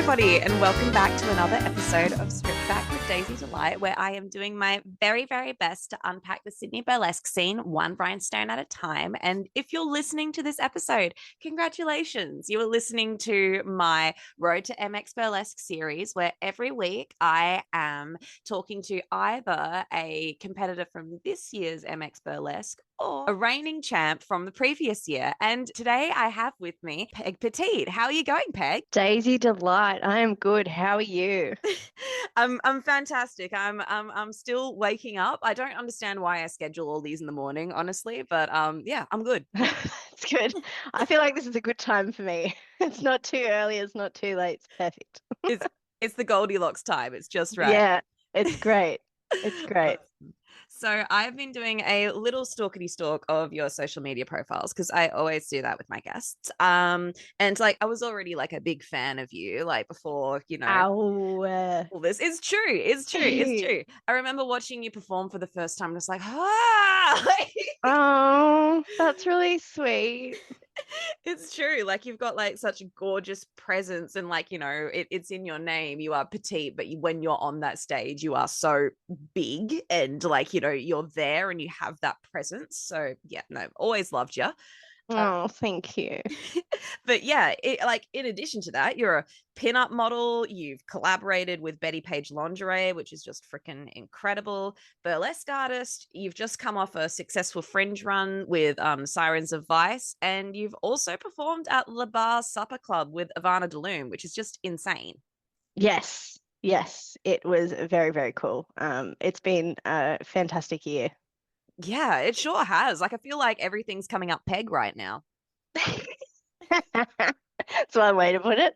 everybody, and welcome back to another episode of Stripped Back with Daisy Delight, where I am doing my very, very best to unpack the Sydney burlesque scene one rhinestone at a time. And if you're listening to this episode, congratulations. You are listening to my Road to Mx Burlesque series, where every week I am talking to either a competitor from this year's Mx Burlesque or a reigning champ from the previous year. And today I have with me Peg Petite. How are you going, Peg? Daisy Delight, I am good. How are you? I'm fantastic. I'm still waking up. I don't understand why I schedule all these in the morning, honestly, but yeah, I'm good. It's good. I feel like this is a good time for me. It's not too early, it's not too late. It's perfect. It's the Goldilocks time. It's just right. Yeah, it's great. It's great. So I've been doing a little stalkity stalk of your social media profiles because I always do that with my guests. And like I was already like a big fan of you, like before, Ow. all this. It's true. It's true. It's true. I remember watching you perform for the first time, just like, ah, Oh, that's really sweet. it's true. Like you've got like such a gorgeous presence, and like it's in your name. You are petite, but when you're on that stage, you are so big, and like you're there, and you have that presence. So yeah, no, always loved you. Oh, thank you. But yeah, like in addition to that, you're a pinup model. You've collaborated with Betty Page Lingerie, which is just freaking incredible. Burlesque artist. You've just come off a successful Fringe run with Sirens of Vice, and you've also performed at La Bar Supper Club with Evana De Lune, which is just insane. Yes, yes, it was very, very cool. It's been a fantastic year. Yeah, it sure has. Like I feel like everything's coming up peg right now. That's one way to put it.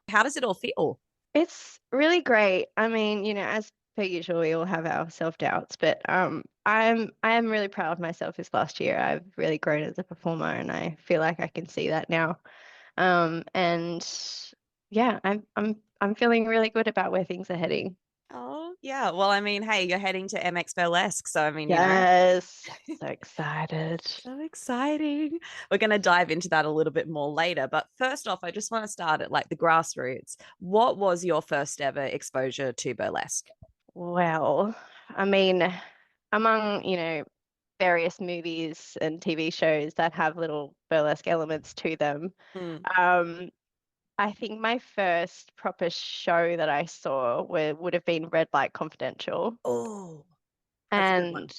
How does it all feel? It's really great. I mean, as per usual, we all have our self-doubts, but I am really proud of myself this last year. I've really grown as a performer, and I feel like I can see that now. And yeah, I'm feeling really good about where things are heading. Oh, yeah. Well, I mean, hey, you're heading to Mx Burlesque. So, I mean, Yes, so excited. so exciting. We're going to dive into that a little bit more later. But first off, I just want to start at like the grassroots. What was your first ever exposure to burlesque? Well, I mean, among, various movies and TV shows that have little burlesque elements to them, Mm. um, I think my first proper show that I saw would have been Red Light Confidential. Oh, that's a good one. And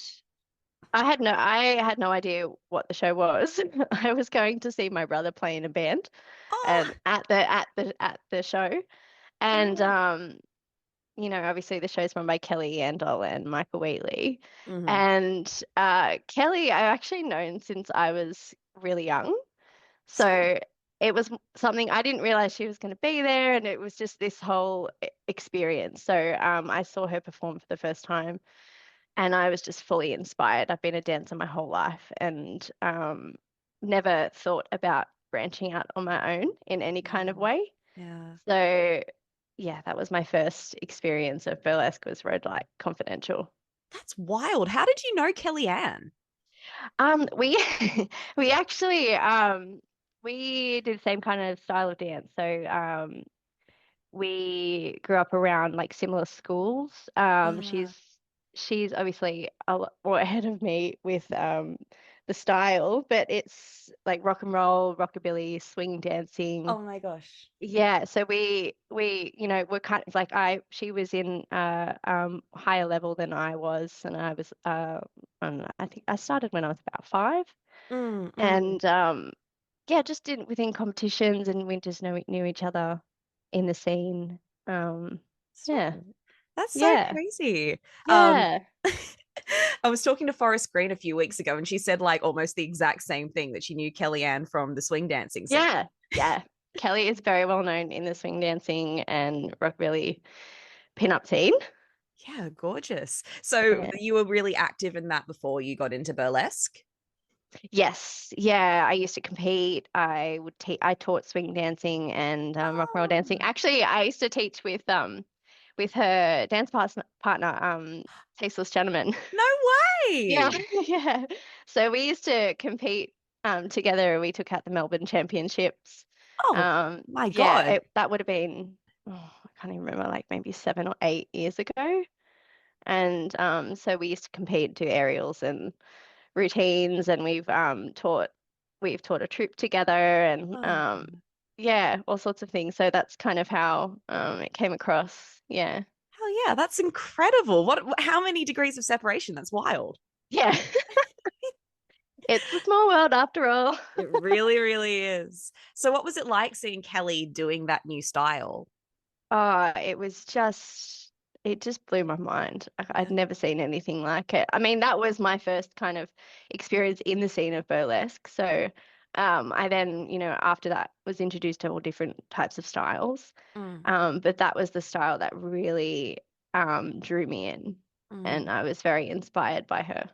I had no idea what the show was. I was going to see my brother play in a band Oh, and at the show. no And way. obviously the show's run by Kelly Yandel and Michael Wheatley. Hmm. And Kelly I've actually known since I was really young. Same. So it was something I didn't realize she was going to be there, and it was just this whole experience. So I saw her perform for the first time, and I was just fully inspired. I've been a dancer my whole life, and never thought about branching out on my own in any kind of Yeah. way. Yeah. So yeah, that was my first experience of burlesque, was Red Light Confidential. That's wild. How did you know Kellyanne? We we actually we did the same kind of style of dance. So we grew up around like similar schools. Yeah. She's obviously a lot more ahead of me with the style, but it's like rock and roll, rockabilly, swing dancing. Oh my gosh. Yeah, so we we're kind of like she was in higher level than I was, and I was I think I started when I was about 5. Mm, mm. And yeah, just did within competitions, and we just knew each other in the scene. Um, Stop yeah, it. That's so yeah, crazy. Um, yeah, I was talking to Forest Green a few weeks ago, and she said like almost the exact same thing, that she knew Kellyanne from the swing dancing scene. yeah, yeah. Kelly is very well known in the swing dancing and rockabilly pin-up scene. Yeah, gorgeous. So Yeah. you were really active in that before you got into burlesque? Yes, yeah. I used to compete. I taught swing dancing and rock and roll dancing. Oh, Actually, I used to teach with her dance partner, Tasteless Gentleman. no Yeah, way. yeah. So we used to compete together. We took out the Melbourne Championships. Oh my Yeah, God. that would have been, I can't even remember, like maybe 7 or 8 years ago. And so we used to compete, do aerials and routines, and we've taught a troop together, and Oh, yeah, all sorts of things. So that's kind of how it came across. Yeah. hell yeah, that's incredible. How many degrees of separation? That's wild. Yeah. It's a small world after all. It really, really is. So, what was it like seeing Kelly doing that new style? Oh, it just blew my mind. I'd Yeah. never seen anything like it. I mean, that was my first kind of experience in the scene of burlesque. So, I then, after that was introduced to all different types of styles. Mm, But that was the style that really drew me in, and mm. I was very inspired by her.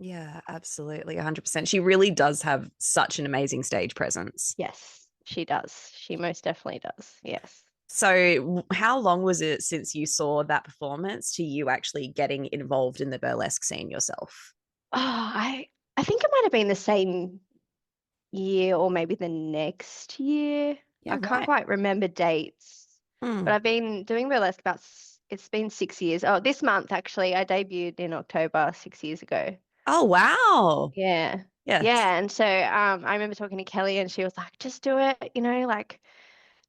Yeah, absolutely. 100%. She really does have such an amazing stage presence. Yes, she does. She most definitely does. Yes. So, how long was it since you saw that performance to you actually getting involved in the burlesque scene yourself? Oh, I think it might have been the same year or maybe the next year. Yeah, I can't right. quite remember dates, but Mm. I've been doing burlesque it's been 6 years. Oh, this month actually, I debuted in October 6 years ago. Oh, wow. Yeah. Yes. Yeah. And so I remember talking to Kelly, and she was like, just do it, like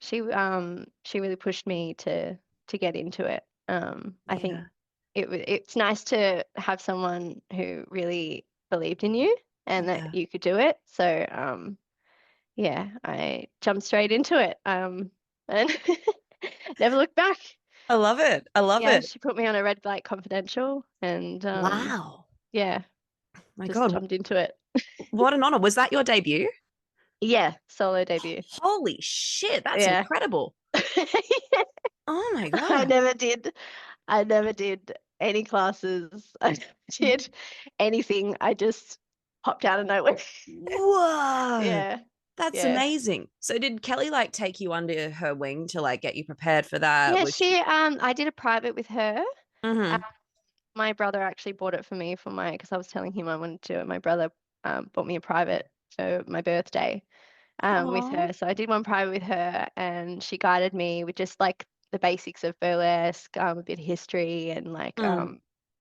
she really pushed me to get into it. I think Yeah. it's nice to have someone who really believed in you and that Yeah. you could do it. So yeah, I jumped straight into it. And never looked back. I love it. I love Yeah, it. she put me on a red light confidential, and Wow. yeah, My just God. jumped into it. What an honor. Was that your debut? Yeah, solo debut. Holy shit. That's Yeah. incredible. Oh my I God. never did. I never did any classes. I never did anything. I just popped out of nowhere. Whoa. Yeah. That's Yeah. amazing. So did Kelly like take you under her wing to like get you prepared for that? Yeah, Was she? I did a private with her. Uh, Hmm. my brother actually bought it for me because I was telling him I wanted to do it. My brother bought me a private for my birthday with Oh. her. So I did one private with her, and she guided me with just like the basics of burlesque, a bit of history, and like Mm.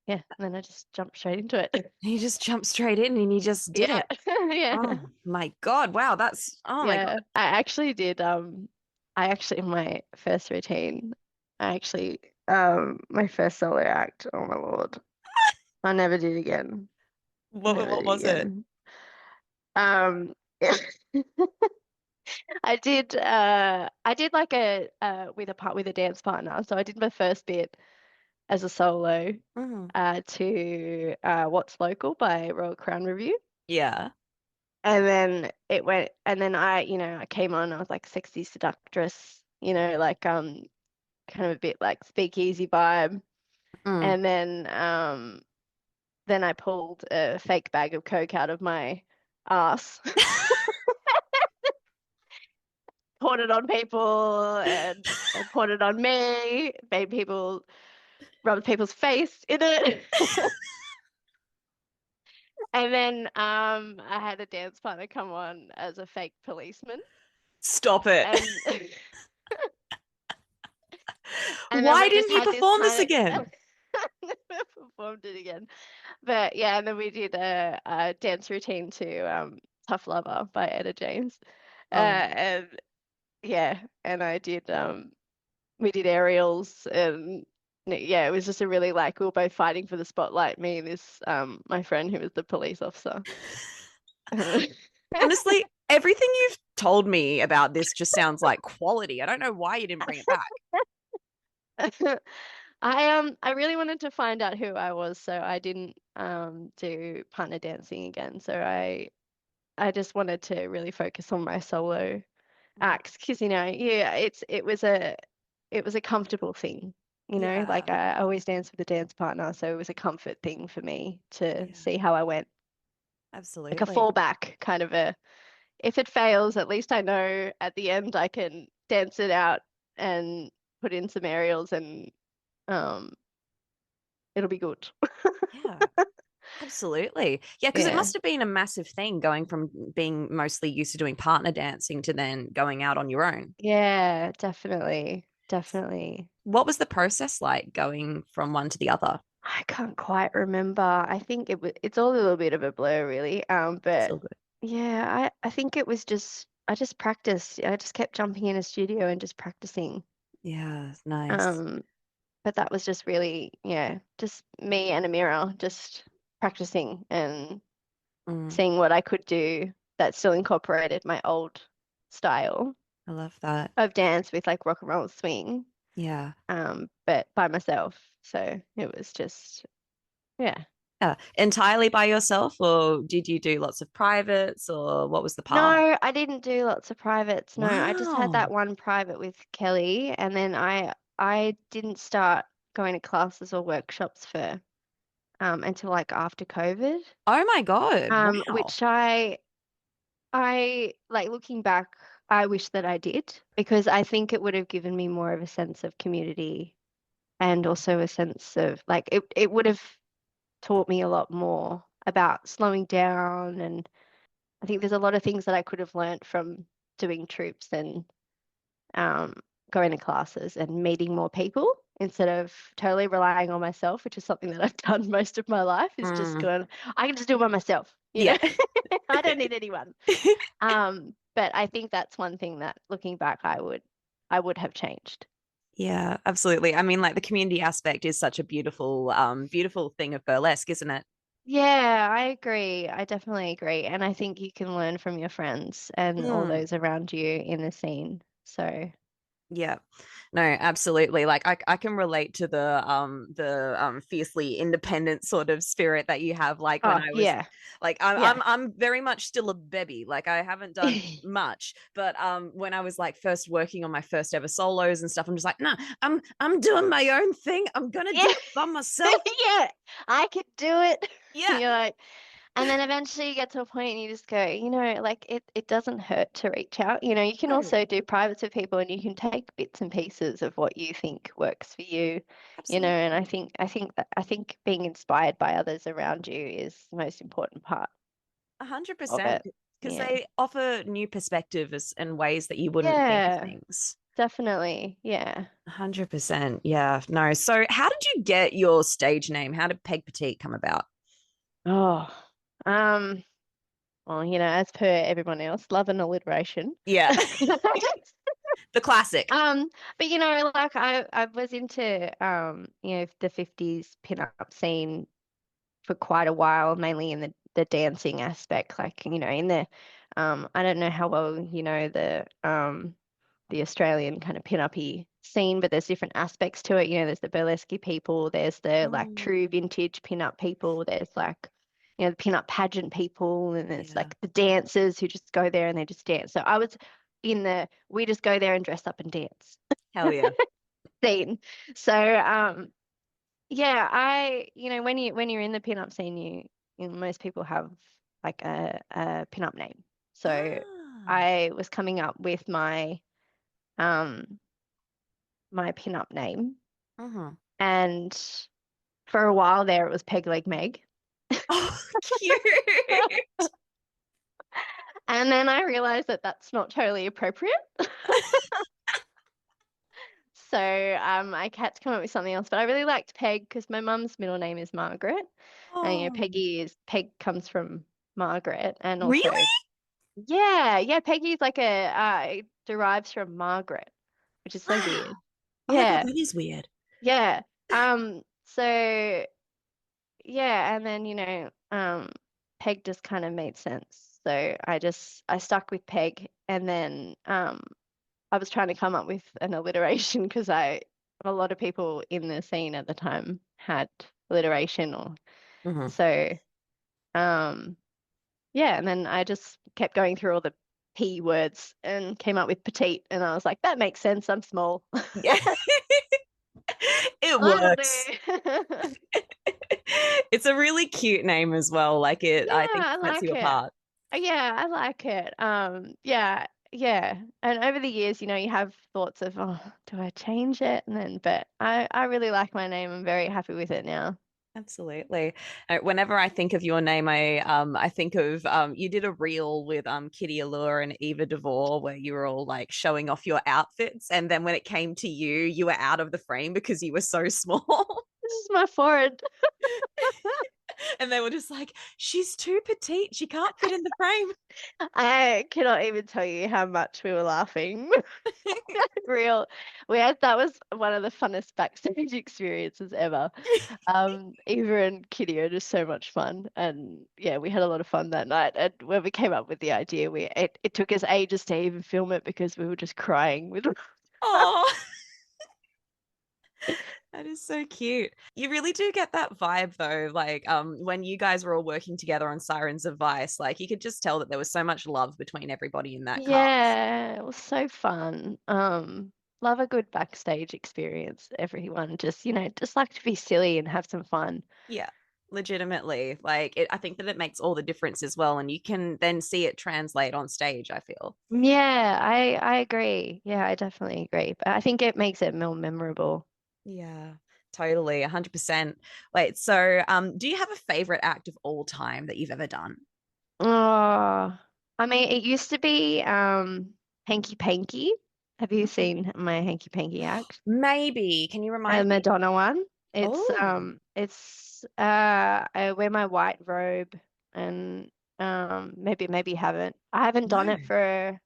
yeah, and then I just jumped straight into it. You just jumped straight in and you just did Yeah. it. Yeah. Oh my God. Wow. Oh my God. Yeah. I actually did I actually in my first routine, I actually my first solo act, oh my Lord. I never did again. Never What did was it? again. Um I did like a with a dance partner. So I did my first bit as a solo Mhm. to What's Local by Royal Crown Review. Yeah. And then it went, and then I came on, I was like sexy seductress, like kind of a bit like speakeasy vibe. Mm. And then I pulled a fake bag of coke out of my ass, poured it on people, and poured it on me, made people rubbed people's face in it. And then I had a dance partner come on as a fake policeman. Stop it. And and then Why we just didn't you had this perform this kind again? of performed it again. But yeah, and then we did a dance routine to Tough Lover by Etta James. Oh. And yeah, and we did aerials, and yeah, it was just a really like we were both fighting for the spotlight, me and this my friend who was the police officer. Honestly, everything you've told me about this just sounds like quality. I don't know why you didn't bring it back. I really wanted to find out who I was, so I didn't do partner dancing again. So I just wanted to really focus on my solo acts because yeah, it was a comfortable thing. Like Yeah, I always dance with a dance partner, so it was a comfort thing for me to yeah, see how I went. Like a absolutely. fallback kind of a if it fails, at least I know at the end I can dance it out and put in some aerials, and um it'll be good. Yeah. Absolutely. Yeah, because it Yeah. must have been a massive thing going from being mostly used to doing partner dancing to then going out on your own. Yeah, definitely. Definitely. What was the process like going from one to the other? I can't quite remember. I think it's all a little bit of a blur really. It's But all good. yeah, I think it was just I just practiced. I just kept jumping in a studio and just practicing. Yeah, nice. Um, but that was just really, yeah, just me and a mirror, just practicing and Mm, seeing what I could do that still incorporated my old style I love that. of dance with like rock and roll swing, Yeah. but by myself. So it was just, yeah. Yeah. Entirely by yourself, or did you do lots of privates, or what was the path? No, I didn't do lots of privates. No, I just had that Wow. one private with Kelly, and then I didn't start going to classes or workshops for until like after COVID. Oh my God. Wow. Which I like looking back, I wish that I did because I think it would have given me more of a sense of community and also a sense of like it would have taught me a lot more about slowing down, and I think there's a lot of things that I could have learnt from doing troops and um, going to classes and meeting more people instead of totally relying on myself, which is something that I've done most of my life, is just Mm, going, I can just do it by myself, you know, yeah. I don't need anyone. But I think that's one thing that looking back, I would have changed. Yeah, absolutely. I mean, like the community aspect is such a beautiful, beautiful thing of burlesque, isn't it? Yeah, I agree. I definitely agree. And I think you can learn from your friends and all Mm. those around you in the scene. So, Yeah. No, absolutely. Like I can relate to the fiercely independent sort of spirit that you have. Like when oh, I was yeah. like I'm Yeah. I'm I'm very much still a baby. Like I haven't done much, but when I was like first working on my first ever solos and stuff, I'm just like, no, I'm doing my own thing. I'm gonna Yeah. do it by myself. Yeah. I could do it. Yeah. You're like, and then eventually you get to a point and you just go, like it doesn't hurt to reach out. You can No, also do privates with people and you can take bits and pieces of what you think works for you, and I absolutely. think I think that I think being inspired by others around you is the most important part A hundred of percent. it. Because Yeah. they offer new perspectives and ways that you wouldn't think of Yeah, things. definitely. Yeah. 100%. Yeah. No. So, how did you get your stage name? How did Peg Petite come about? Oh, um, well, as per everyone else, love and alliteration. Yeah. The classic. Um, but like I was into the 50s pinup scene for quite a while, mainly in the dancing aspect, like in the I don't know how well the Australian kind of pin-uppy scene, but there's different aspects to it. There's the burlesque people, there's the like Mm, true vintage pin-up people, there's like the pin-up pageant people, and there's yeah. like the dancers who just go there and they just dance. So I was in the we just go there and dress up and dance Hell yeah. scene. So yeah, when you're in the pin-up scene, most people have like a pin-up name. So Ah. I was coming up with um my pin-up name, Uh-huh. and for a while there it was Peg Leg Meg. Oh, cute. And then I realized that that's not totally appropriate. So I had to come up with something else. But I really liked Peg because my mum's middle name is Margaret. And Oh, Peg comes from Margaret, and really? also yeah, Peggy is like it derives from Margaret, which is so Wow. weird. Oh my God, Yeah, that is weird. yeah. So yeah, and then Peg just kind of made sense. So I stuck with Peg, and then I was trying to come up with an alliteration because a lot of people in the scene at the time had alliteration, or Mhm. so um yeah, and then I just kept going through all the P words and came up with petite, and I was like, that makes sense. I'm small. Yeah. It That'll works. do. It's a really cute name as well. Like Yeah, I think I it sets like you it. apart. Yeah, I like it. Yeah, yeah. And over the years, you have thoughts of, oh, do I change it? But I really like my name. I'm very happy with it now. Absolutely. Whenever I think of your name, I think of you did a reel with Kitty Allure and Eva DeVore where you were all like showing off your outfits, and then when it came to you, you were out of the frame because you were so small. This is my forehead. And they were just like, she's too petite. She can't fit in the frame. I cannot even tell you how much we were laughing. Real. That was one of the funnest backstage experiences ever. Eva and Kitty are just so much fun. And yeah, we had a lot of fun that night. And when we came up with the idea, it took us ages to even film it because we were just crying with Oh, that is so cute. You really do get that vibe though. Like when you guys were all working together on Sirens of Vice, like you could just tell that there was so much love between everybody in that cast. Yeah, it was so fun. Love a good backstage experience. Everyone just, just like to be silly and have some fun. Yeah, legitimately. Like I think that it makes all the difference as well. And you can then see it translate on stage, I feel. Yeah, I agree. Yeah, I definitely agree. But I think it makes it more memorable. Yeah, totally. 100%. Wait, so do you have a favorite act of all time that you've ever done? Oh, I mean, it used to be Hanky Panky. Have you seen my Hanky Panky act? Maybe. Can you A remind me? Madonna one. Oh, I wear my white robe and maybe you haven't. I haven't done no. it for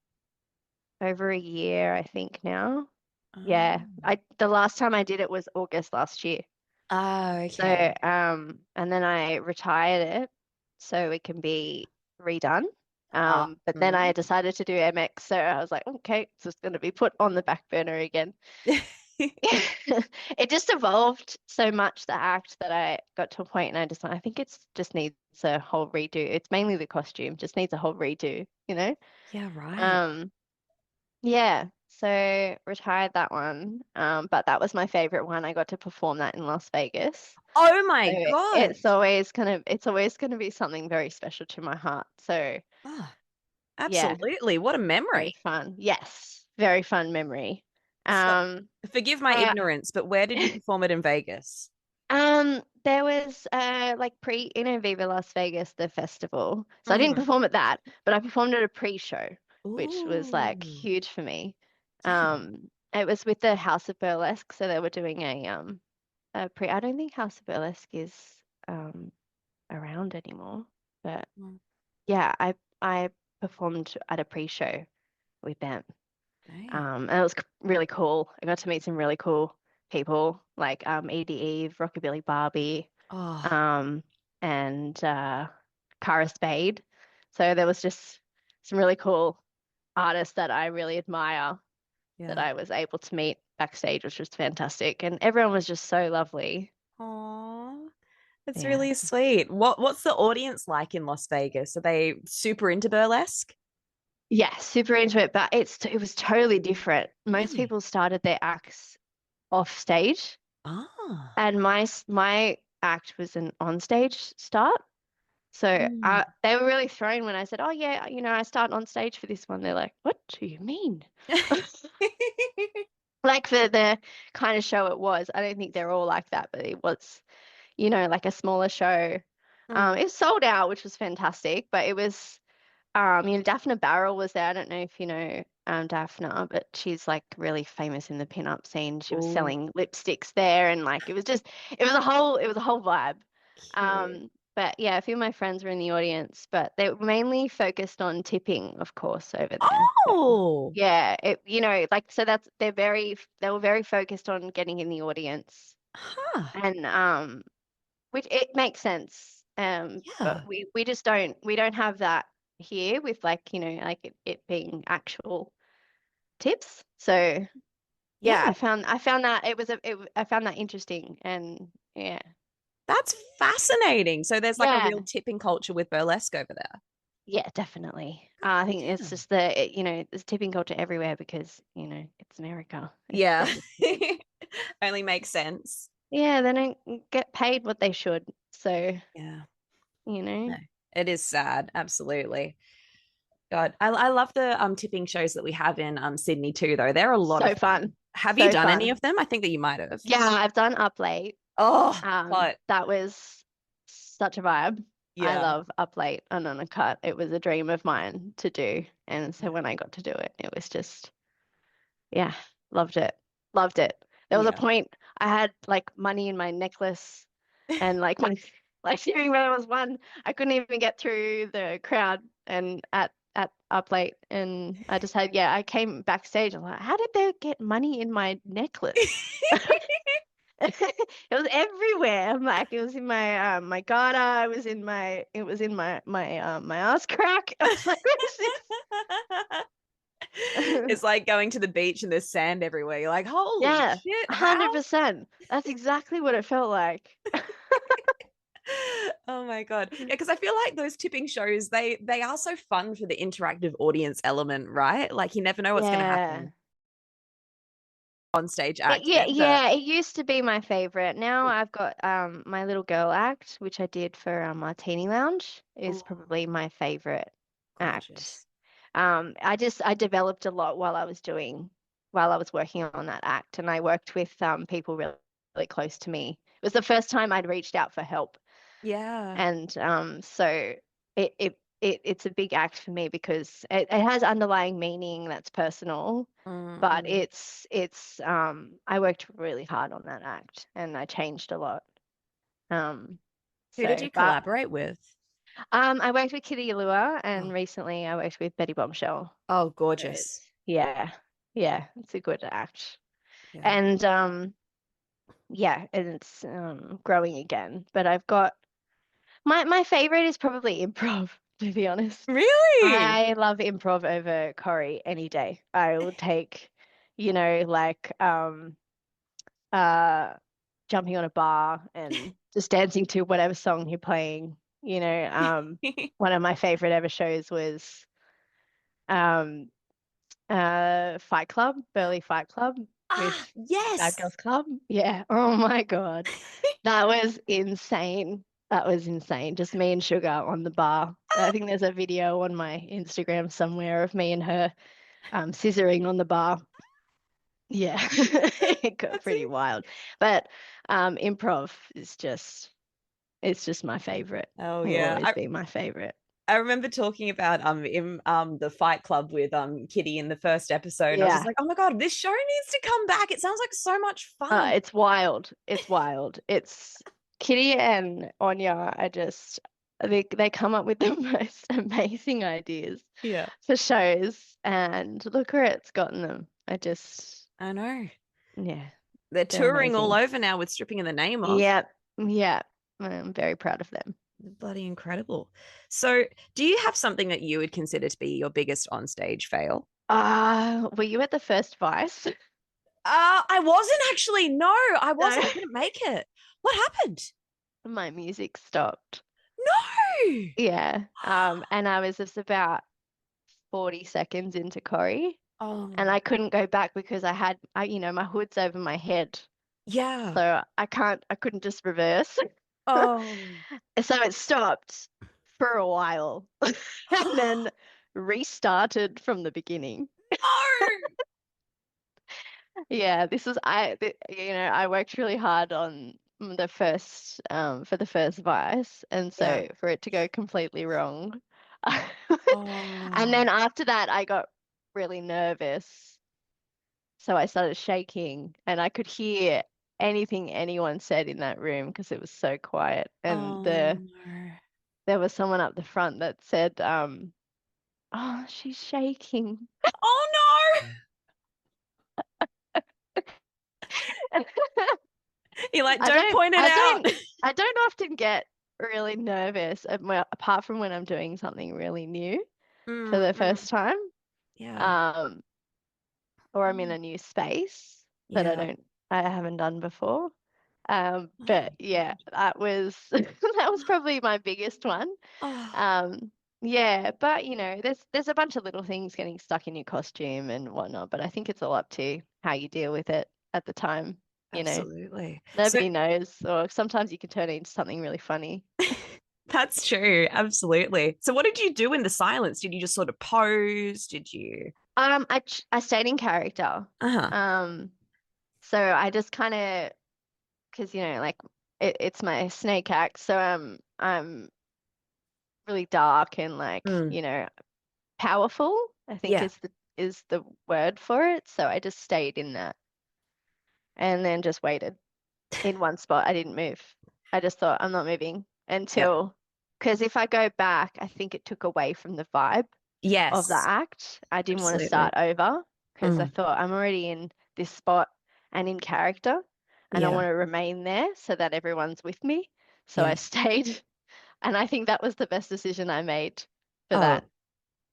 over a year, I think now. Yeah. Oh, The last time I did it was August last year. oh, So, okay. and then I retired it so it can be redone. Uh, But then I mm. decided to do MX, so I was like, okay, it's just going to be put on the back burner again. It just evolved so much, the act, that I got to a point and I think it's just needs a whole redo. It's mainly the costume, just needs a whole redo, you know? Yeah, right. Um, yeah, so retired that one. But that was my favorite one. I got to perform that in Las Vegas. Oh my So God. it's always going to be something very special to my heart. So Oh, yeah, absolutely. What a very memory. fun. Yes, very fun memory. So, Um, forgive my I, ignorance, but where did you perform it in Vegas? there was like Viva Las Vegas, the festival. So I didn't Hmm. perform at that, but I performed at a pre-show, which was like Ooh, huge for me. yeah. It was with the House of Burlesque, so they were doing a pre. I don't think House of Burlesque is um around anymore, but Mm, yeah, I performed at a pre-show with them. dang. And it was really cool. I got to meet some really cool people like Edie Eve, Rockabilly Barbie, Oh, um, and Cara Spade. So there was just some really cool artists that I really admire that yeah. I was able to meet backstage, which was fantastic. And everyone was just so lovely. Oh, it's Yeah. really sweet. What's the audience like in Las Vegas? Are they super into burlesque? Yeah, super into it, but it was totally different. Most Really? people started their acts off stage, Ah. and my act was an on stage start. So Mm. they were really thrown when I said, "Oh yeah, I start on stage for this one." They're like, "What do you mean?" Like for the kind of show it was. I don't think they're all like that, but it was, like a smaller show. Mm. It was sold out, which was fantastic, but it was Daphne Barrel was there. I don't know if you know Daphne, but she's like really famous in the pinup scene. She was Oh, selling lipsticks there, and like it was a whole vibe. cute. But yeah, a few of my friends were in the audience, but they were mainly focused on tipping, of course, over there. So, Oh, yeah, like so they were very focused on getting in the audience, huh. and which it makes sense. But Yeah. we just don't have that here with like, like it being actual tips. So yeah, Yeah. I found that I found that interesting, and yeah. That's fascinating. So there's like a Yeah, real tipping culture with burlesque over there. yeah, definitely. I think it's Damn. just there's tipping culture everywhere because, it's America. Yeah. It's Only makes sense. yeah, they don't get paid what they should. So, Yeah. you No, know, it is sad. Absolutely. God, I love the tipping shows that we have in Sydney too, though. They're a lot of so fun. fun. Have you So done any fun. of them? I think that you might have. Yeah, I've done Up Late. Oh, hot. That was such a vibe. I Yeah. love Up Late and Uncut. It was a dream of mine to do. And so when I got to do it, it was just, yeah, loved it. Loved it. There was a Yeah. point I had like money in my necklace and like my like steering wheel was one. I couldn't even get through the crowd and at Up Late. And I just had, yeah, I came backstage. I'm like, how did they get money in my necklace? It was everywhere. I'm like, it was in my my garter. It was in my ass crack. I was like, what is this? It's like going to the beach and there's sand everywhere. You're like, holy Yeah, shit, how? 100%. That's exactly what it felt like. Oh my God. Yeah, because I feel like those tipping shows, they are so fun for the interactive audience element, right? Like you never know what's gonna Yeah. happen on stage act enter. Yeah, it used to be my favorite. Now I've got my little girl act, which I did for Martini Lounge, is Oh, probably my favorite act. gorgeous. I developed a lot while I was working on that act, and I worked with people really, really close to me. It was the first time I'd reached out for help, Yeah. and so it's a big act for me because it has underlying meaning that's personal, but Mm-mm. I worked really hard on that act, and I changed a lot. Um, Who did you but collaborate with? I worked with Kitty Lua, and Oh, recently I worked with Betty Bombshell. oh, So gorgeous. it's yeah, yeah, it's a good act. Yeah. And yeah, and it's growing again. But I've got my favorite is probably improv, to be honest. Really? I love improv over choreo any day. I will take, like uh jumping on a bar and just dancing to whatever song you're playing. One of my favorite ever shows was um Fight Club, Burley Fight Club with Ah, Bad yes. Girls Club. Yeah. Oh my God. That was insane. That was insane. Just me and Sugar on the bar. I think there's a video on my Instagram somewhere of me and her scissoring on the bar. Yeah. It got That's pretty it. wild. But improv is just it's just my favorite. Oh Will yeah. always be my favorite. I remember talking about in the Fight Club with Kitty in the first episode. And I was just Yeah. like, oh my God, this show needs to come back. It sounds like so much fun. It's wild. It's wild. It's Kitty and Anya are just they come up with the most amazing ideas Yeah. for shows, and look where it's gotten them. I know. Yeah, They're they're touring all amazing. over now with stripping in the name of. Yeah, yeah. I'm very proud of them. Bloody incredible. So, do you have something that you would consider to be your biggest onstage fail? Were you at the first Vice? I wasn't actually. No, I No, wasn't. I couldn't make it. What happened? my music stopped. No. Yeah. And I was just about 40 seconds into Corey, and Oh, I couldn't go back because my hood's over my head. yeah. So I couldn't just reverse. Oh. So it stopped for a while and then restarted from the beginning. No. Yeah, I worked really hard on the first for the first Vice, and Yeah. so for it to go completely wrong. And Oh. then after that I got really nervous. So I started shaking, and I could hear anything anyone said in that room because it was so quiet. And Oh no. there was someone up the front that said, "Oh, she's shaking." Oh no. You're like, I don't don't, point it I out. don't, I don't often get really nervous, apart from when I'm doing something really new for Mm, the mm. first time, Yeah. um, or I'm in a new space that Yeah. I haven't done before. Oh But yeah, that was that was probably my biggest one. Oh, Yeah, but there's a bunch of little things getting stuck in your costume and whatnot, but I think it's all up to how you deal with it at the time. You know, absolutely. So nobody knows, or sometimes you can turn it into something really funny. that's true. Absolutely. So what did you do in the silence? Did you just sort of pose? Did you? I stayed in character. Uh-huh. Um, so I just kind of because like it's my snake act, so I'm really dark and like Mm. powerful, I think Yeah. is the word for it. So I just stayed in that and then just waited in one spot. I didn't move. I just thought I'm not moving Yeah. until, because if I go back, I think it took away from the vibe of the Yes. act. I didn't want to Absolutely. start over because I Mm. thought I'm already in this spot and in character, and I Yeah. want to remain there so that everyone's with me. So I Yeah. stayed, and I think that was the best decision I made for Oh. that.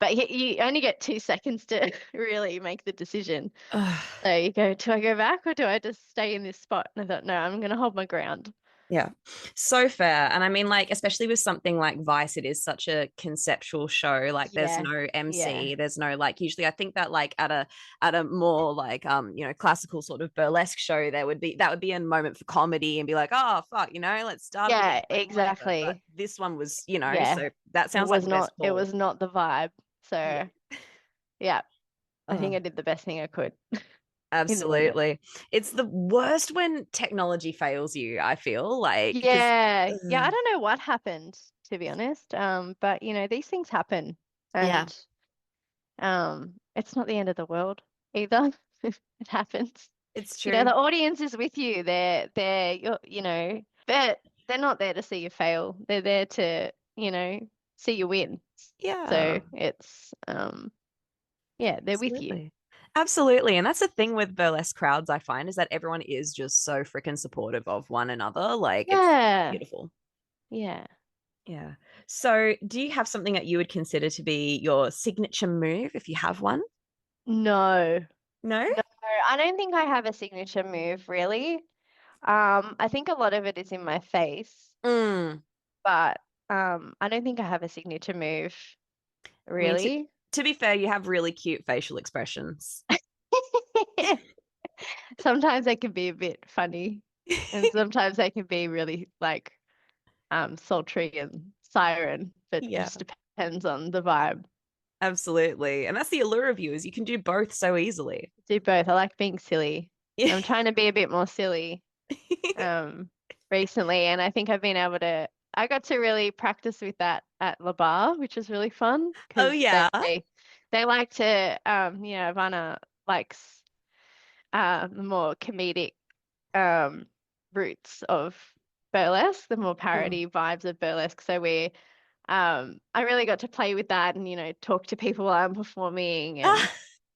But you only get 2 seconds to really make the decision. So you go, do I go back or do I just stay in this spot? And I thought, no, I'm going to hold my ground. Yeah, so fair. And I mean, like, especially with something like Vice, it is such a conceptual show. Like, there's Yeah, no yeah, MC, there's no like. Usually, I think that like at a more like classical sort of burlesque show, there would be that would be a moment for comedy and be like, oh fuck, let's start it again, yeah, like whatever. But exactly. this one was, Yeah, so that it sounds like was the best not, it call. was not the vibe. Yeah. So yeah, I Oh, think I did the best thing I could in the moment. absolutely. It's the worst when technology fails you, I feel like, because Yeah, yeah, I don't know what happened, to be honest. But these things happen, yeah, and it's not the end of the world either. It happens. it's The true. audience is with you. They're not there to see you fail. They're there to, see you win. Yeah. So it's yeah, they're with you. Absolutely. Absolutely. And that's the thing with burlesque crowds, I find, is that everyone is just so freaking supportive of one another. Like, it's Yeah. beautiful. Yeah. Yeah. So, do you have something that you would consider to be your signature move if you have one? No. No? No, I don't think I have a signature move really. I think a lot of it is in my face, Mm. but I don't think I have a signature move I mean, really. to be fair, you have really cute facial expressions. Sometimes they can be a bit funny, and sometimes they can be really like sultry and siren, but it Yeah, just depends on the vibe. absolutely. And that's the allure of you is you can do both so easily. Do both. I like being silly. Yeah. I'm trying to be a bit more silly recently, and I think I've been able to. I got to really practice with that at La Bar, which was really fun Oh, because yeah. they like to Ivana likes the more comedic um roots of burlesque, the more Mm. parody vibes of burlesque. So I really got to play with that and talk to people while I'm performing and Ah,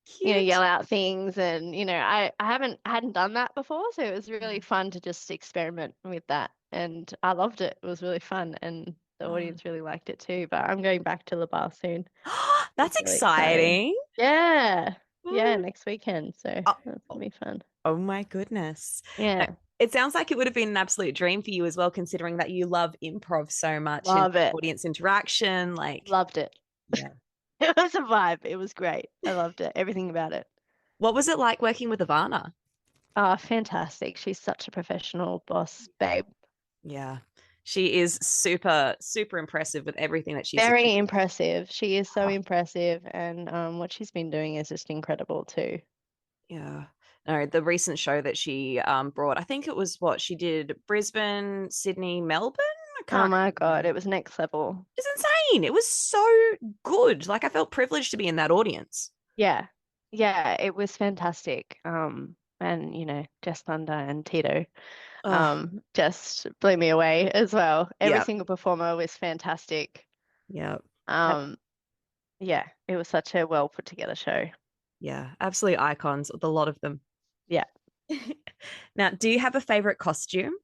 cute. yell out things and I hadn't done that before, so it was really fun to just experiment with that and I loved it. It was really fun and the audience really liked it too. But I'm going back to La Bar soon. That's It's really exciting. exciting. Yeah. Yeah, Woo. next weekend. So Oh, that's gonna be fun. oh my goodness. Uh, Yeah. It sounds like it would have been an absolute dream for you as well, considering that you love improv so much and Love it. audience interaction. Like, Loved it. yeah. It was a vibe. It was great. I loved it. Everything about it. What was it like working with Ivana? Oh, fantastic. She's such a professional boss, babe. Yeah. She is super, super impressive with everything that she's Very achieved. impressive. She is so Oh, impressive, and what she's been doing is just incredible too. yeah. No, the recent show that she brought, I think it was what she did Brisbane, Sydney, Melbourne. I Oh can't my God, remember. it was next level. It's insane. It was so good. Like I felt privileged to be in that audience. Yeah. Yeah, it was fantastic. And Jess Thunder and Tito Oh, just blew me away as well. Every yeah. single performer was fantastic. Yeah. Um, yeah, it was such a well put together show. Yeah, absolute icons, the lot of them. Yeah. Now, do you have a favorite costume?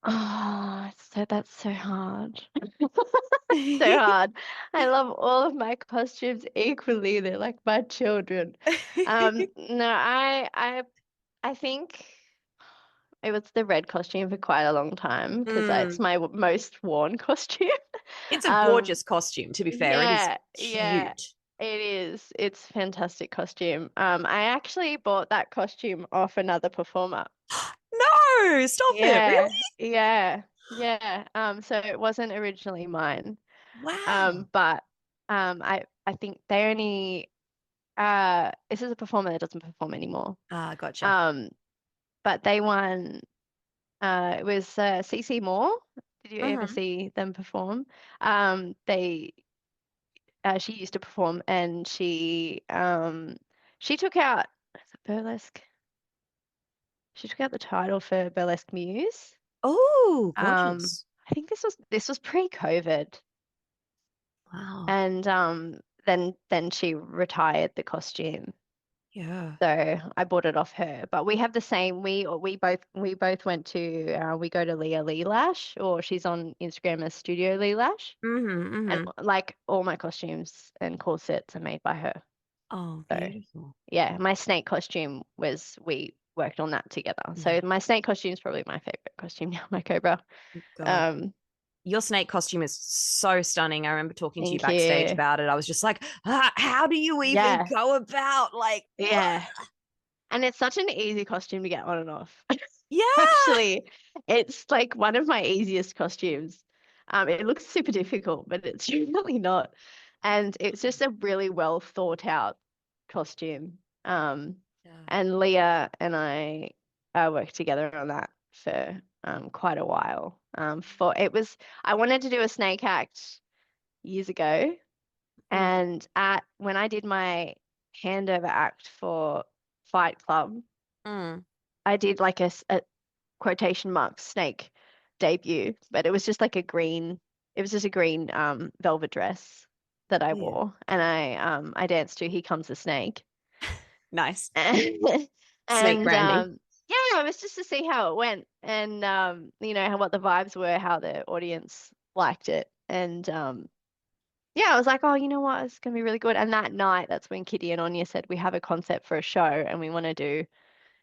Oh, that's so hard. So hard. I love all of my costumes equally. They're like my children. No, I think it was the red costume for quite a long time because it's Mm. my most worn costume. It's a Um, gorgeous costume, to be fair. It is yeah, yeah, cute. it is. It's a fantastic costume. I actually bought that costume off another performer. No, stop it. Yeah, Really? yeah, yeah. So it wasn't originally mine. Wow. But I think they only this is a performer that doesn't perform anymore. Ah, gotcha. Um, but they won. It was CC Moore. Did you ever Hmm. see them perform? They she used to perform, and she took out, is it Burlesque? She took out the title for Burlesque Muse. Oh, gorgeous. I think this was pre-COVID, Wow. and then she retired the costume. Yeah. So I bought it off her. But we have the same. We both went to we go to Leah Lee Lash, or she's on Instagram as Studio Lee Lash, Hmm. and Hmm. like all my costumes and corsets are made by her. Oh, So beautiful. yeah, my snake costume was we worked on that together. Yeah. So my snake costume is probably my favorite costume now, my cobra. God. Um, Your snake costume is so stunning. I remember talking to you thank backstage you. about it. I was just like, how do you even Yeah, go about like, yeah. And it's such an easy costume to get on and off. yeah. Actually, it's like one of my easiest costumes. It looks super difficult, but it's really not. And it's just a really well thought out costume. Yeah. And Leah and I worked together on that for quite a while. I wanted to do a snake act years ago, Mm, and at when I did my handover act for Fight Club, mm. I did like a quotation marks snake debut, but it was just like it was just a green velvet dress that I Yeah. wore, and I danced to Here Comes the Snake. Nice. And, Snake and branding. yeah, it was just to see how it went, and what the vibes were, how the audience liked it. And yeah, I was like, oh, you know what, it's gonna be really good. And that night, that's when Kitty and Anya said we have a concept for a show and we want to do,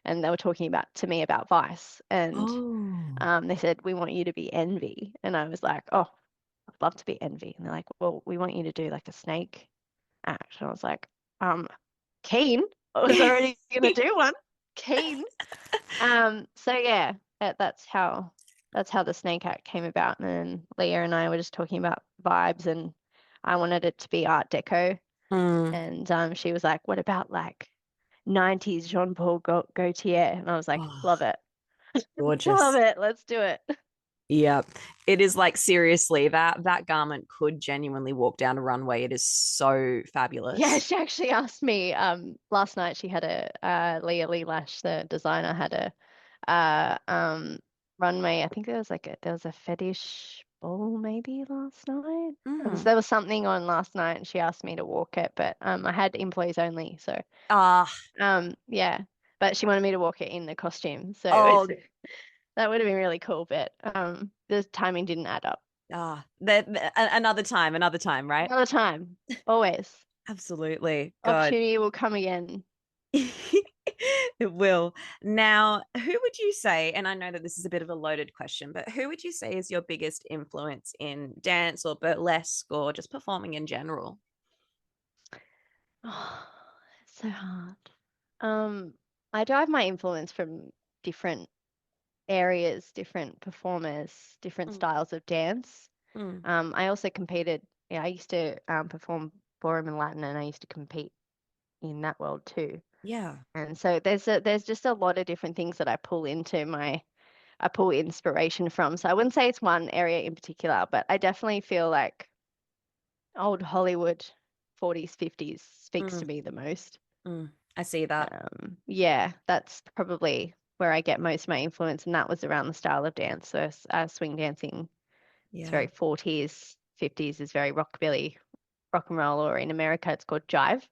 and they were talking about to me about Vice, and Oh. they said we want you to be Envy, and I was like, oh, I'd love to be Envy. And they're like, well, we want you to do like a snake act. And I was like, um, keen. I was already gonna do one. Keen. So yeah, that's how the snake act came about. And then Leah and I were just talking about vibes, and I wanted it to be Art Deco. Mm. And she was like, what about like 90s Jean Paul Gaultier? And I was like, Oh, love it. Love gorgeous. it. Let's do it. Yeah. It is like seriously, that garment could genuinely walk down a runway. It is so Yeah, fabulous. she actually asked me last night. She had a Leah Lee Lash, the designer, had a runway. I think there was a fetish ball maybe last night. Mm. There was something on last night, and she asked me to walk it, but I had employees only, so Ah, yeah. But she wanted me to walk it in the costume, so oh, that would have been really cool. But the timing didn't add up. another time, right? Another time, always. Absolutely. God. Opportunity will come again. It will. Now, who would you say, and I know that this is a bit of a loaded question, but who would you say is your biggest influence in dance or burlesque or just performing in general? Oh, it's so hard. Um, I derive my influence from different areas, different performers, different Mm, styles of dance. mm. I also competed. Yeah, I used to perform ballroom and Latin, and I used to compete in that world too. Yeah. And so there's just a lot of different things that I pull inspiration from. So I wouldn't say it's one area in particular, but I definitely feel like old Hollywood 40s, 50s speaks to Mm, me the most. mm. I see that. Yeah, that's probably where I get most of my influence, and that was around the style of dance. So swing dancing, it's Yeah. very 40s, 50s is very rockabilly, rock and roll, or in America it's called jive.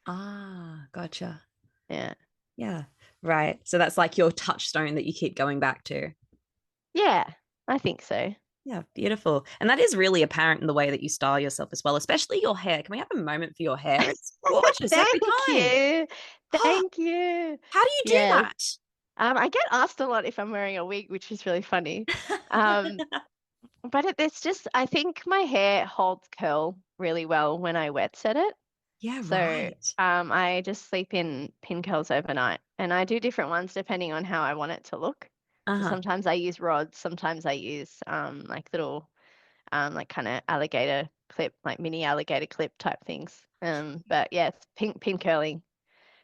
Ah, gotcha. Yeah. Yeah. Right. So that's like your touchstone that you keep going back to. Yeah, I think so. Yeah, beautiful. And that is really apparent in the way that you style yourself as well, especially your hair. Can we have a moment for your hair? It's gorgeous every Thank time. you. Thank you. How do you do Yes. that? I get asked a lot if I'm wearing a wig, which is really funny. Um, but it's just, I think my hair holds curl really well when I wet set it. Yeah, So right. I just sleep in pin curls overnight, and I do different ones depending on how I want it to look. So Uh-huh. sometimes I use rods, sometimes I use like little like kind of alligator clip, like mini alligator clip type things. But yeah, it's pin curling,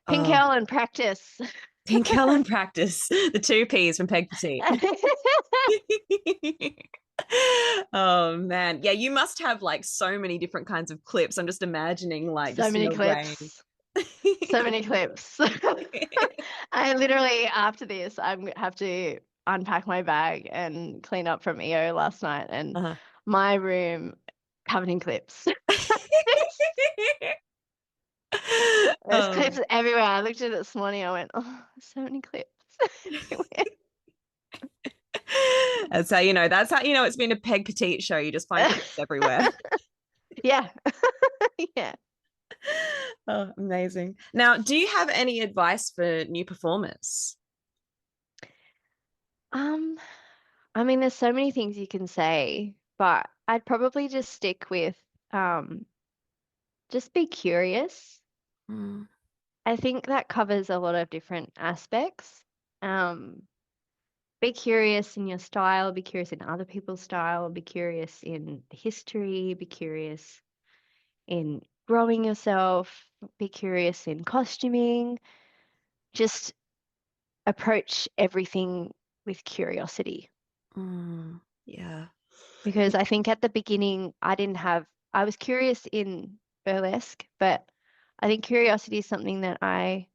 pin Oh, curl and practice. Pink Helen practice. The two P's from Peg Petite. Oh man. Yeah, you must have like so many different kinds of clips. I'm just imagining like So just an many array. clips. So many clips. I literally, after this, I'm have to unpack my bag and clean up from EO last night, and Uh-huh. my room covered in clips. There's Oh. clips everywhere. I looked at it this morning. I went, oh, so many clips everywhere. That's how you know it's been a Peg Petite show. You just find clips everywhere. Yeah. Yeah. Oh, amazing. Now, do you have any advice for new performers? Um, I mean, there's so many things you can say, but I'd probably just stick with um, just be curious. Mm, I think that covers a lot of different aspects. Um, be curious in your style, be curious in other people's style, be curious in history, be curious in growing yourself, be curious in costuming. Just approach everything with curiosity. yeah. Because I think at the beginning, I was curious in burlesque, but I think curiosity is something that I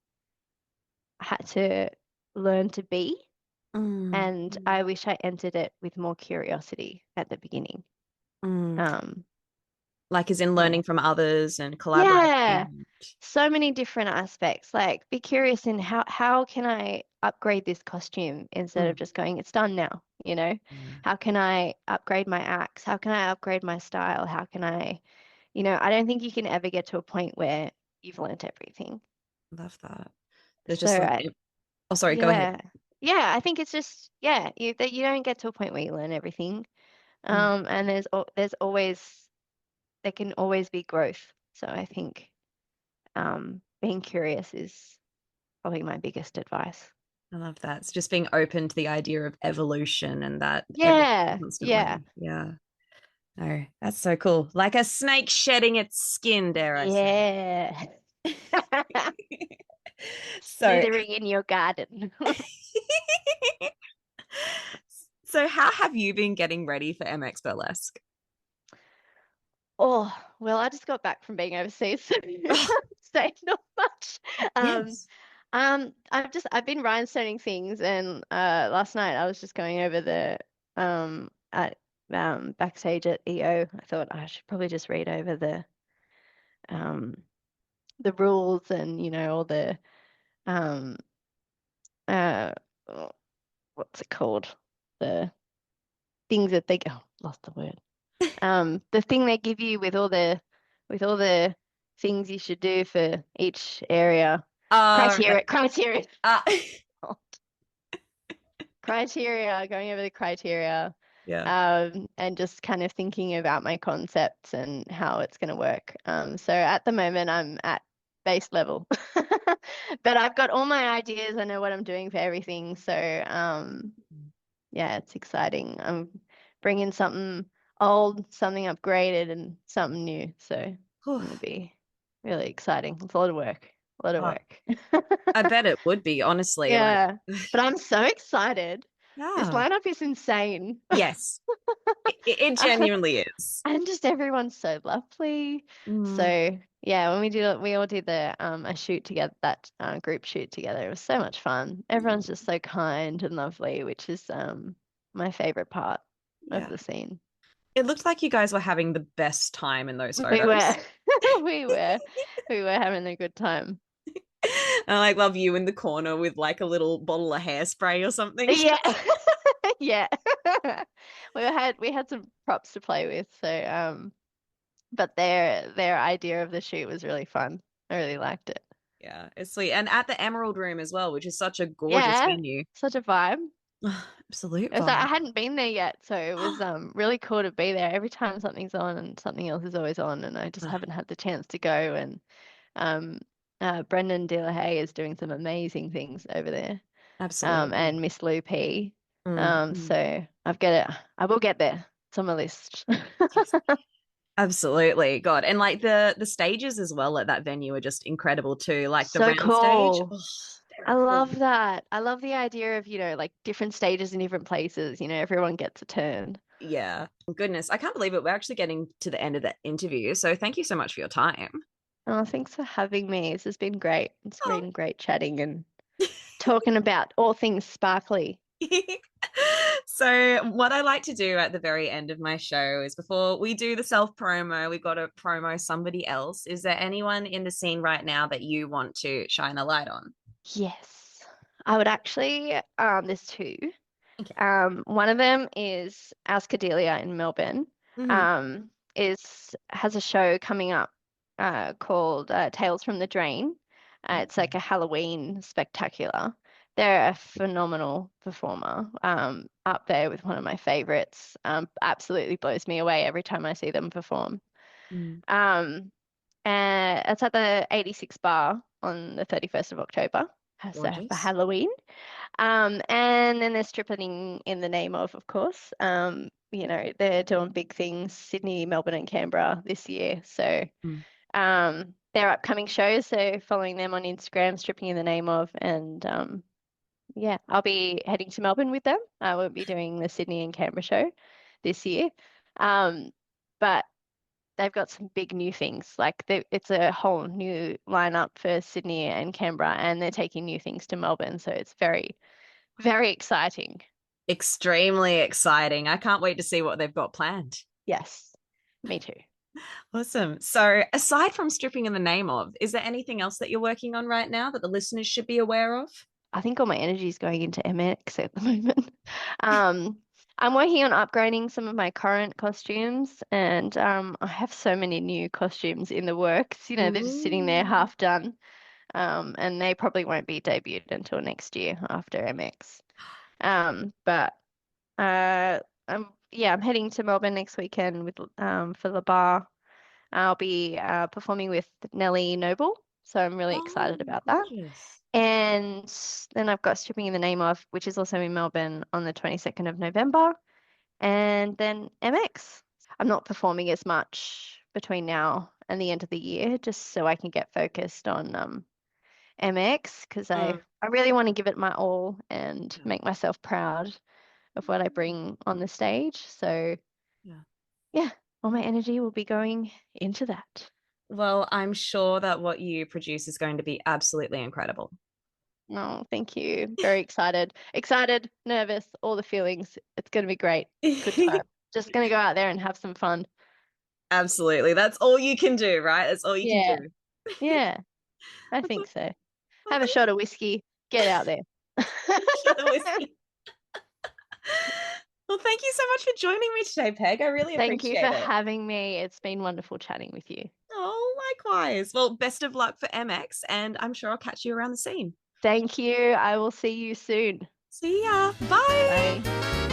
had to learn to be. Mm, And I wish I entered it with more curiosity at the beginning. mm. Um, Like as in yeah. learning from others and Yeah. collaborating. So many different aspects. Like be curious in how can I upgrade this costume instead of Mm, just going, it's done now, you know? yeah. How can I upgrade my acts? How can I upgrade my style? How can I, I don't think you can ever get to a point where you've learnt everything. Love that. There's So just like, oh, sorry, go ahead. yeah. Yeah, I think it's just that you don't get to a point where you learn everything. Mm, And there's always there can always be growth. So I think being curious is probably my biggest advice. I love that. It's just being open to the idea of evolution and that everything Yeah, yeah, constantly. Yeah. No, that's so cool. Like a snake shedding its skin, dare I say. yeah. So, Slithering in your garden. so how have you been getting ready for MX Burlesque? Oh, well, I just got back from being overseas, so Oh, say not much. Um, yes. I've been rhinestoning things, and last night I was just going over at backstage at EO. I thought I should probably just read over um the rules and all the um uh oh, what's it called? The things that they lost the word. The thing they give you with all the things you should do for each area. Right. Criteria. Uh, Criteria, going over the criteria, yeah. and just kind of thinking about my concepts and how it's going to work. So at the moment, I'm at base level, but I've got all my ideas. I know what I'm doing for everything. So yeah, it's exciting. I'm bringing something old, something upgraded, and something new. So it's Whew. going to be really exciting. It's a lot of work. A lot of Oh, work. I bet it would be, honestly. Like, Yeah, but I'm so excited. This yeah. lineup is insane. Yes, it genuinely is. And just everyone's so lovely. Mm, So yeah, when we all did the a shoot together, that group shoot together. It was so much fun. Everyone's just so kind and lovely, which is my favorite part of yeah. the scene. It looked like you guys were having the best time in those We were, photos. we were, we were having a good time. I like love you in the corner with like a little bottle of hairspray or something. Yeah, yeah. We had some props to play with, so but their idea of the shoot was really fun. I really liked it. Yeah, it's sweet. And at the Emerald Room as well, which is such a gorgeous Yeah, venue. such a vibe. Absolute It was like I vibe. hadn't been there yet, so it was really cool to be there. Every time something's on and something else is always on, and I just haven't had the chance to go. And um, Brendan De La Haye is doing some amazing things over there. Absolutely. And Miss Lou P. Mm. So I will get there. It's on my list. Yes. Absolutely. God. And like the stages as well at that venue are just incredible too. Like the So round stage. cool. Oh, I love that. I love the idea of, like different stages in different places, everyone gets a turn. Yeah. Goodness, I can't believe it. We're actually getting to the end of the interview. So thank you so much for your time. Oh, thanks for having me. This has been great. It's Oh. been great chatting and talking about all things sparkly. So, what I like to do at the very end of my show is before we do the self promo, we've got to promo somebody else. Is there anyone in the scene right now that you want to shine a light on? Yes. I would actually, there's two. Okay. One of them is Ascadelia in Melbourne. Hmm. Has a show coming up called Tales from the Drain. It's like a Halloween spectacular. They're a phenomenal performer. Up there with one of my favorites. Absolutely blows me away every time I see them perform. Mm. Um, and it's at the 86 Bar on the 31st of October. So for Gorgeous. Halloween. And then they're stripping in the name of course. They're doing big things, Sydney, Melbourne, and Canberra this year. So Mm. their upcoming shows, so following them on Instagram, stripping in the name of, and yeah, I'll be heading to Melbourne with them. I won't be doing the Sydney and Canberra show this year. But they've got some big new things. Like it's a whole new lineup for Sydney and Canberra, and they're taking new things to Melbourne. So it's very, very exciting. Extremely exciting. I can't wait to see what they've got planned. Yes, me too. Awesome. So, aside from stripping in the name of, is there anything else that you're working on right now that the listeners should be aware of? I think all my energy is going into MX at the moment. Um, I'm working on upgrading some of my current costumes, and I have so many new costumes in the works. They're just sitting there Ooh. half done, and they probably won't be debuted until next year after MX. But I'm heading to Melbourne next weekend with for the bar. I'll be performing with Nellie Noble, so I'm really excited Oh, about that. gorgeous. And then I've got Stripping in the Name of, which is also in Melbourne on the 22nd of November. And then MX. I'm not performing as much between now and the end of the year, just so I can get focused on MX because I, Mm. I really want to give it my all and Yeah. make myself proud of what I bring on the stage. So Yeah. yeah, all my energy will be going into that. Well, I'm sure that what you produce is going to be absolutely incredible. No, thank you. Very excited. Excited, nervous, all the feelings. It's going to be great. Good time. Just going to go out there and have some fun. Absolutely. That's all you can do, right? That's all you can Yeah. do. Yeah, I Well, think so. well, Have a thank shot of whiskey. Get out there. you for the whiskey. Well, thank you so much for joining me today, Peg. I really Thank you for appreciate it. having me. It's been wonderful chatting with you. Oh, likewise. Well, best of luck for MX, and I'm sure I'll catch you around the scene. Thank you. I will see you soon. See ya. Bye. Bye.